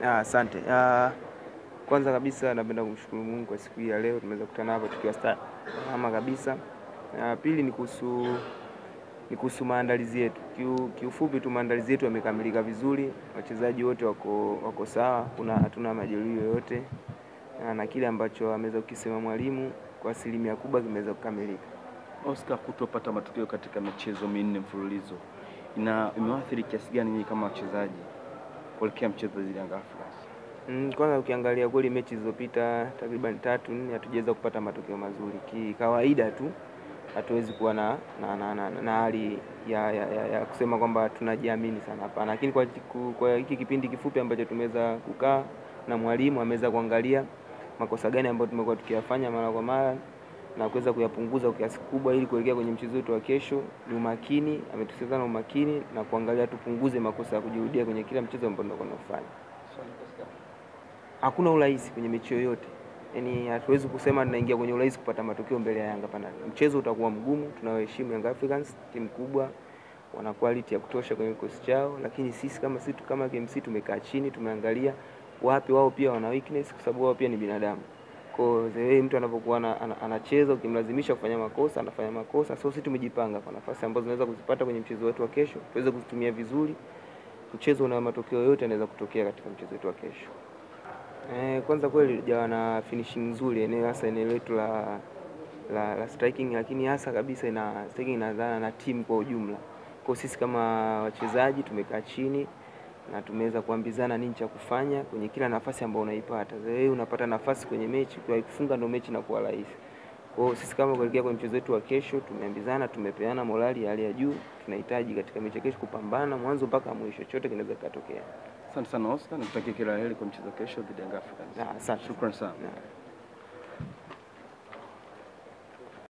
Asante. Kwanza kabisa napenda kumshukuru Mungu kwa siku hii ya leo tumeweza kukutana hapa tukiwa salama kabisa. Pili ni kuhusu maandalizi yetu. Kiufupi tu maandalizi yetu yamekamilika vizuri. Wachezaji wote wako sawa, hatuna majeruhi yoyote. Na kile ambacho ameweza kukisema mwalimu kwa asilimia kubwa kimeweza kukamilika. Oscar, kutopata matokeo katika michezo 4 mfululizo imeathiri kiasi gani nyinyi kama wachezaji kuelekea mchezo dhidi ya Yanga Africans? Kwanza ukiangalia kweli mechi zilizopita takriban 3-4 hatujaweza kupata matokeo mazuri. Kawaida tu hatuwezi kuwa na hali ya kusema kwamba tunajiamini sana, hapana. Lakini kwa hiki kipindi kifupi ambacho tumeweza kukaa na mwalimu ameweza kuangalia makosa gani ambayo tumekuwa tukiyafanya mara kwa mara na kuweza kuyapunguza kwa kiasi kubwa ili kuelekea kwenye mchezo wetu wa kesho. Ni umakini, ametusaidia na umakini na kuangalia tupunguze makosa ya kujirudia kwenye kila mchezo ambao tunafanya. Hakuna urahisi kwenye mechi yoyote. Yaani hatuwezi kusema tunaingia kwenye urahisi kupata matokeo mbele ya Yanga pana. Mchezo utakuwa mgumu, tunawaheshimu Young Africans, timu kubwa, wana quality ya kutosha kwenye kikosi chao, lakini sisi kama KMC tumekaa chini, tumeangalia wapi wao pia wana weakness kwa sababu wao pia ni binadamu. Kwa hiyo mtu anapokuwa anacheza ukimlazimisha kufanya makosa, anafanya makosa. So sisi tumejipanga kwa nafasi ambazo tunaweza kuzipata kwenye mchezo wetu wa kesho, tuweze kuzitumia vizuri. Mchezo una matokeo yote yanaweza kutokea katika mchezo wetu wa kesho. Kwanza kweli jawa na finishing nzuri, hasa eneo letu la striking, lakini hasa kabisa striking inaanza na timu kwa ujumla. Kwa sisi kama wachezaji tumekaa chini na tumeweza kuambizana nini cha kufanya kwenye kila nafasi ambayo unaipata. Wewe unapata nafasi kwenye mechi, kwa kufunga ndio mechi inakuwa rahisi. Kwa hiyo sisi kama kuelekea kwenye mchezo wetu wa kesho tumeambizana, tumepeana morali ya hali ya juu. Tunahitaji katika mechi kesho kupambana mwanzo mpaka mwisho, chochote kinaweza kutokea. Asante sana Oscar, nakutakia kila la heri kwa mchezo kesho dhidi ya Yanga Africans. Asante. Shukrani sana.